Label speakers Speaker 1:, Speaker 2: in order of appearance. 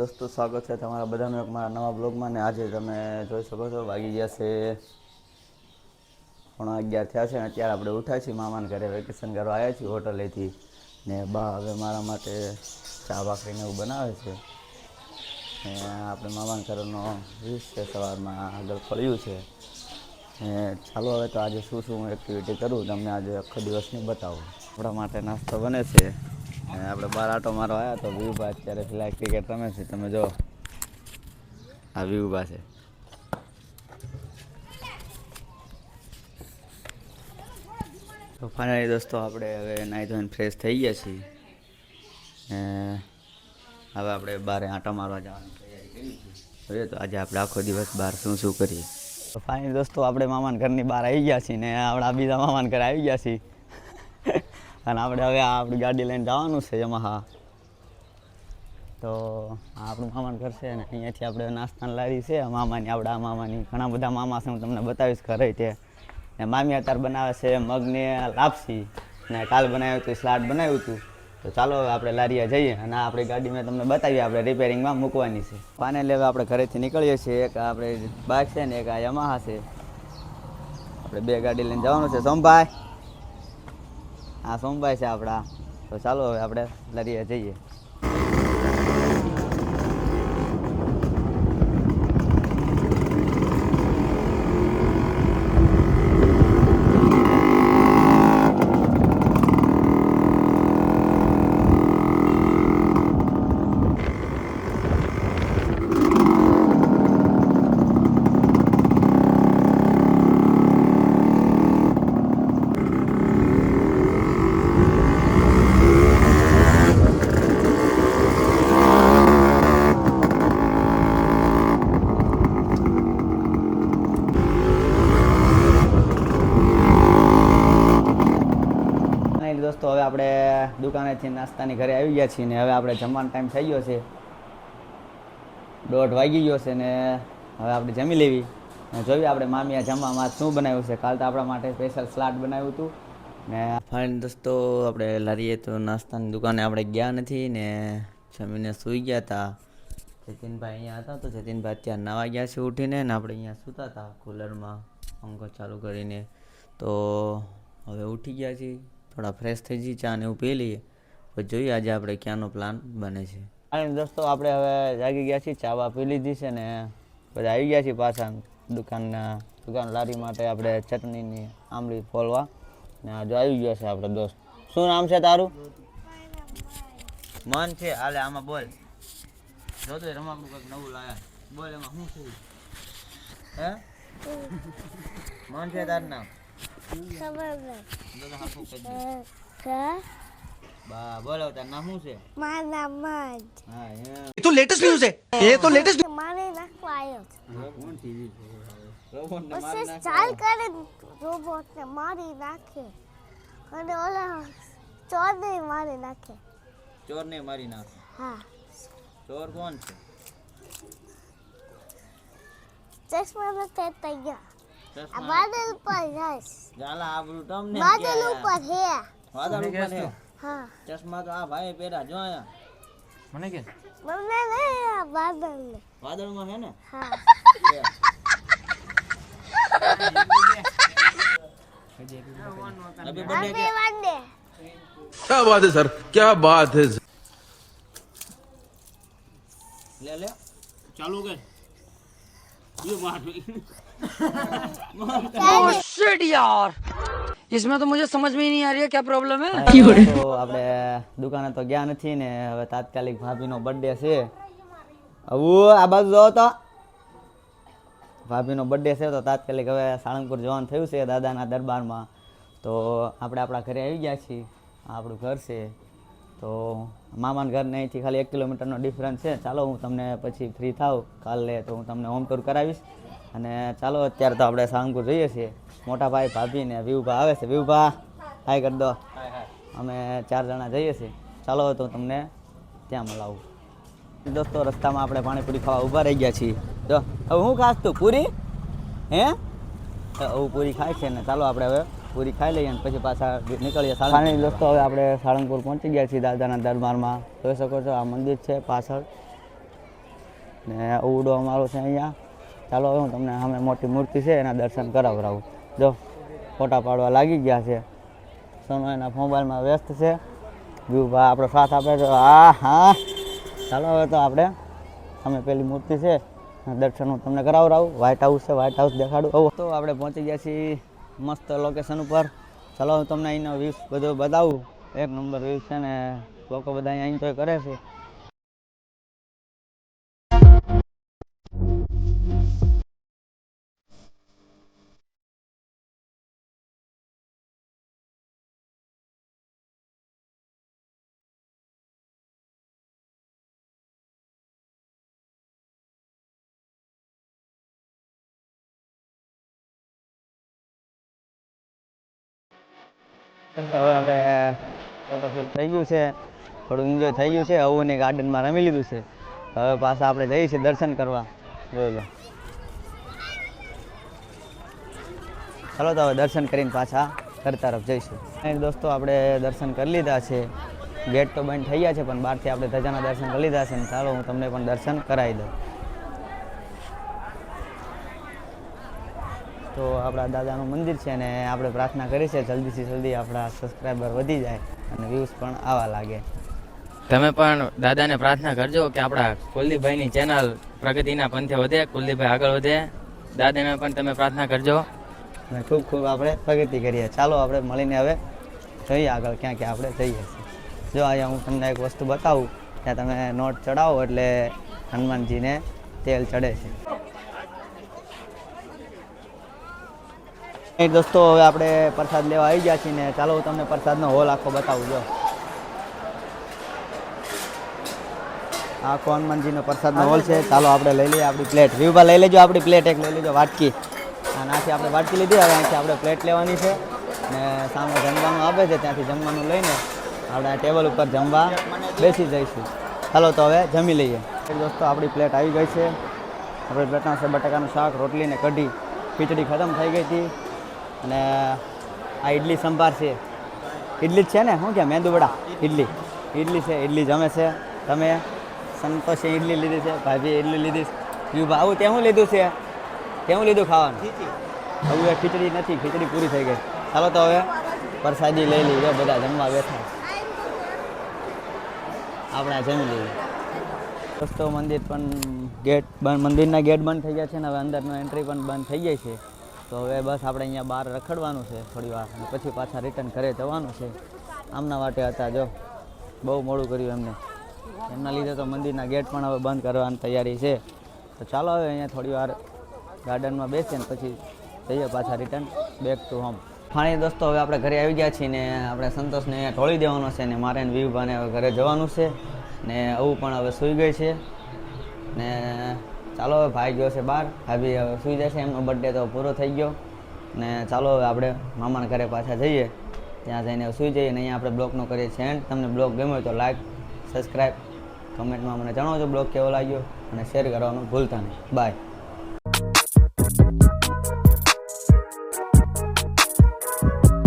Speaker 1: દોસ્તો સ્વાગત છે તમારા બધાનું એક મારા નવા બ્લોગમાં ને આજે તમે જોઈ શકો છો વાગી ગયા છે 11:30 થયા છે અને અત્યારે આપણે ઉઠ્યા છીએ મામાને ઘરે વેકેશન કરવા આવ્યા છીએ હોટલેથી ને બા હવે મારા માટે ચા ભાખરીને એવું બનાવે છે ને આપણે મામાના ઘરનો વીસ છે સવારમાં આગળ ખોલ્યું છે ને ચાલો હવે તો આજે શું શું હું એક્ટિવિટી કરું તમને આજે આખો દિવસની બતાવું. આપણા માટે નાસ્તો બને છે અને આપણે બહાર આટો મારવા આવ્યા તો વ્યૂભા અત્યારે ફિલહાલ ક્રિકેટ રમે છે. તમે જો આ વ્યૂભા છે. તો ફાઇનલી દોસ્તો આપણે હવે નાહી ધોઈને ફ્રેશ થઈ ગયા છીએ હવે આપણે બહાર આંટા મારવા જવાની તૈયારી કરી છે. જોઈએ તો આજે આપણે આખો દિવસ બહાર શું શું કરીએ. તો ફાઇનલી દોસ્તો આપણે મામાના ઘરની બહાર આવી ગયા છીએ ને આપણા બીજા મામાના ઘરે આવી ગયા છીએ અને આપણે હવે આપણી ગાડી લઈને જવાનું છે યમાહા. તો આપણું મામાનું ઘર છે ને અહીંયાથી આપણે નાસ્તાની લારી છે મામાની, આપણા મામાની ઘણા બધા મામા છે, હું તમને બતાવીશ ઘરે તે. ને મામી અત્યારે બનાવે છે મગને લાપસી ને કાલ બનાવ્યું હતું સ્લાડ બનાવ્યું હતું. તો ચાલો હવે આપણે લારીએ જઈએ અને આપણી ગાડી મેં તમને બતાવી આપણે રિપેરિંગમાં મૂકવાની છે. ફાઇનલી હવે આપણે ઘરેથી નીકળીએ છીએ. એક આપણે બાઇક છે ને એક આ યમાહા છે. આપણે બે ગાડી લઈને જવાનું છે. સોમભાઈ, હા સોમભાઈ છે આપણા. તો ચાલો હવે આપણે લારીએ જઈએ. દોસ્તો હવે આપણે દુકાનેથી નાસ્તાની ઘરે આવી ગયા છીએ ને હવે આપણે જમવાનો ટાઈમ થઈ ગયો છે. 1:30 વાગી ગયો છે ને હવે આપણે જમી લેવી ને જોઈએ આપણે મામીએ જમવામાં શું બનાવ્યું છે. કાલ તો આપણા માટે સ્પેશિયલ સલાડ બનાવ્યું હતું ને ફાઇન દોસ્તો આપણે લારીએ તો નાસ્તાની દુકાને આપણે ગયા નથી ને જમીને સૂઈ ગયા હતા. જતીનભાઈ અહીંયા હતા તો જતીનભાઈ અત્યારે નાવા ગયા છે ઉઠીને ને આપણે અહીંયા સૂતા હતા કુલરમાં પંખો ચાલુ કરીને. તો હવે ઉઠી ગયા છીએ, થોડા ફ્રેશ થઈ જઈએ, ચા ને એવું પી લઈએ પછી જોઈએ આજે આપણે ક્યાંનો પ્લાન બને છે. અને દોસ્તો આપણે હવે જાગી ગયા છીએ, ચા બા પી લીધી છે ને બધા આવી ગયા છીએ પાછા દુકાન લારી માટે આપણે ચટણીની આંબળી ફોલવા ને જો આવી ગયો છે આપણો દોસ્ત. શું નામ છે તારું? મન છે. હાલે આમાં બોલ, જો તો રમાકડું કંઈક નવું લાયા, બોલ એમાં શું છે? હે મન છે તારું નામ? બોલો તાર નામ શું છે?
Speaker 2: મારું નામ મજ.
Speaker 1: હા
Speaker 3: ये तो लेटेस्ट न्यूज़ है, ये तो लेटेस्ट
Speaker 2: મારે નાખવા આવ્યો
Speaker 1: કોણ ટીવી રોબોટ ને
Speaker 2: પછી ચાલ કરે રોબોટ ને મારી નાખે અને ઓલા ચોર ને મારી નાખે.
Speaker 1: ચોર ને મારી નાખે?
Speaker 2: હા.
Speaker 1: ચોર કોણ છે?
Speaker 2: ચશ્મા નથી તૈયાર. આ
Speaker 1: ચશ્મા
Speaker 2: બાદલ પર જાય.
Speaker 1: જાલા આબરૂ તમને
Speaker 2: બાદલ ઉપર હે.
Speaker 1: વાદળ ઉપર છે.
Speaker 2: હા.
Speaker 1: ચશ્મા તો આ ભાઈ પહેરા જો આયા મને કે
Speaker 2: મને નહીં આ બાદલ ને.
Speaker 1: વાદળમાં છે ને?
Speaker 2: હા.
Speaker 1: હેપી બર્થડે
Speaker 2: હવે વાંડે.
Speaker 3: क्या बात है सर, क्या बात है.
Speaker 1: ले ले चालू कर ये मार
Speaker 4: शिट यार, इसमें तो मुझे समझ में ही नहीं आ रही है क्या प्रॉब्लम है.
Speaker 1: તો આપણે દુકાને તો ગયા નથી ને હવે તાત્કાલિક ભાભીનો બર્થડે છે. હવે આ બાજુ જાઓ તો ભાભીનો બર્થડે છે તો તાત્કાલિક હવે સાળંગપુર જવાનું થયું છે દાદાના દરબારમાં. તો આપણે આપણા ઘરે આવી ગયા છીએ. આ આપણું ઘર છે. તો મામાના ઘર ને અહીંથી ખાલી 1 કિલોમીટરનો ડિફરન્સ છે. ચાલો હું તમને પછી ફ્રી થાઉં કાલે તો હું તમને હોમ ટૂર કરાવીશ. અને ચાલો અત્યારે તો આપણે સાળંગપુર જઈએ છીએ. મોટા ભાઈ ભાભી ને વિવુભા આવે છે. વિવુભા હાય કરી દો. અમે 4 જણા જઈએ છીએ. ચાલો તો તમને ત્યાં મળાવું. દોસ્તો રસ્તામાં આપણે પાણીપુરી ખાવા ઊભા રહી ગયા છીએ. જો હવે હું ખાસ તું પૂરી હે હવે પૂરી ખાય છે ને ચાલો આપણે હવે પૂરી ખાઈ લઈએ અને પછી પાછા નીકળીએ. ફાઇનલી દોસ્તો હવે આપણે સાળંગપુર પહોંચી ગયા છીએ દાદાના દરબારમાં. જોઈ શકો છો આ મંદિર છે પાછળ ને ઉડો અમારો છે અહીંયા. ચાલો હવે હું તમને સામે મોટી મૂર્તિ છે એના દર્શન કરાવરાવું. જો ફોટા પાડવા લાગી ગયા છે. સોનો એના મોબાઈલમાં વ્યસ્ત છે. વ્યૂભાઈ આપણો સાથ આપે છે. હા ચાલો હવે તો આપણે અમે પેલી મૂર્તિ છે દર્શન હું તમને કરાવરાવું. વ્હાઇટ હાઉસ છે, વ્હાઇટ હાઉસ દેખાડું. તો આપણે પહોંચી ગયા છીએ મસ્ત લોકેશન ઉપર. ચાલો હું તમને અહીંનો વ્યૂઝ બધું બતાવું. એક નંબર વ્યૂઝ છે ને લોકો બધા અહીંયા એન્જોય કરે છે. હવે આપણે ફોટોશૂટ થઈ ગયું છે, થોડું એન્જોય થઈ ગયું છે. હવની ગાર્ડનમાં રમી લીધું છે. હવે પાછા આપણે જઈએ છીએ દર્શન કરવા. જોઈ ચાલો તો હવે દર્શન કરીને પાછા ઘર તરફ જઈશું. દોસ્તો આપણે દર્શન કરી લીધા છે. ગેટ તો બંધ થઈ ગયા છે પણ બહારથી આપણે ધજાના દર્શન કરી લીધા છે. ચાલો હું તમને પણ દર્શન કરાવી દઉં. તો આપણા દાદાનું મંદિર છે અને આપણે પ્રાર્થના કરી છે જલ્દીથી જલ્દી આપણા સબસ્ક્રાઈબર વધી જાય અને વ્યૂઝ પણ આવવા લાગે.
Speaker 5: તમે પણ દાદાને પ્રાર્થના કરજો કે આપણા કુલદીપભાઈની ચેનલ પ્રગતિના પંથે વધે, કુલદીપભાઈ આગળ વધે. દાદાને પણ તમે પ્રાર્થના કરજો
Speaker 1: અને ખૂબ ખૂબ આપણે પ્રગતિ કરીએ. ચાલો આપણે મળીને હવે જોઈએ આગળ ક્યાં ક્યાં આપણે જઈએ છીએ. જો અહીંયા હું તમને એક વસ્તુ બતાવું. ત્યાં તમે નોટ ચડાવો એટલે હનુમાનજીને તેલ ચડે છે. દોસ્તો હવે આપણે પ્રસાદ લેવા આવી ગયા છીએ ને ચાલો હું તમને પ્રસાદનો હોલ આખો બતાવું. જો આખો હનુમાનજીનો પ્રસાદનો હોલ છે. ચાલો આપણે લઈ લઈએ આપણી પ્લેટ. વિવભા લઈ લેજો આપણી પ્લેટ એક લઈ લેજો વાટકી. અને આથી આપણે વાટકી લીધી. હવે અહીંથી આપણે પ્લેટ લેવાની છે ને સામે જમવાનું આપે છે ત્યાંથી જમવાનું લઈને આપણે ટેબલ ઉપર જમવા બેસી જઈશું. ચાલો તો હવે જમી લઈએ. દોસ્તો આપણી પ્લેટ આવી ગઈ છે. આપણી પ્લેટમાં છે બટાકાનું શાક, રોટલી ને કઢી. ખીચડી ખતમ થઈ ગઈ હતી અને આ ઇડલી સંભાર છે. ઇડલી જ છે ને શું કે મેંદુવડા ઇડલી છે. ઇડલી જમે છે. તમે સંતોષે ઇડલી લીધી છે, ભાભી ઇડલી લીધી છે. આવું તે શું લીધું છે? કેવું લીધું ખાવાનું? હવે ખીચડી નથી, ખીચડી પૂરી થઈ ગઈ. ચાલો તો હવે પ્રસાદી લઈ લઈએ. બધા જમવા બેઠા આપણે જમી લઈએ. દોસ્તો મંદિર પણ ગેટ બંધ, મંદિરના ગેટ બંધ થઈ ગયા છે ને હવે અંદરનો એન્ટ્રી પણ બંધ થઈ ગઈ છે. તો હવે બસ આપણે અહીંયા બહાર રખડવાનું છે થોડી વાર અને પછી પાછા રિટર્ન ઘરે જવાનું છે. આમના માટે હતા જો બહુ મોડું કર્યું એમના લીધે તો મંદિરના ગેટ પણ હવે બંધ કરવાની તૈયારી છે. તો ચાલો હવે અહીંયા થોડી વાર ગાર્ડનમાં બેસીએ ને પછી જઈએ પાછા રિટર્ન બેક ટુ હોમ. ફાણી દોસ્તો હવે આપણે ઘરે આવી ગયા છીએ ને આપણે સંતોષને અહીંયા ઢોળી દેવાનો છે ને મારે ને વિવભાને હવે ઘરે જવાનું છે ને આવું પણ હવે સૂઈ ગઈ છે ને ચાલો હવે ભાઈ ગયો છે બહાર. ભાભી હવે સૂઈ જશે. એમનો બર્થડે તો પૂરો થઈ ગયો ને ચાલો હવે આપણે મામાના ઘરે પાછા જઈએ. ત્યાં જઈને સૂઈ જઈએ ને અહીંયા આપણે બ્લોગનો કરીએ છીએ એન્ડ. તમને બ્લોગ ગમ્યો હોય તો લાઈક, સબસ્ક્રાઈબ, કમેન્ટમાં મને જણાવજો બ્લોગ કેવો લાગ્યો અને શેર કરવાનું ભૂલતા નહીં. બાય.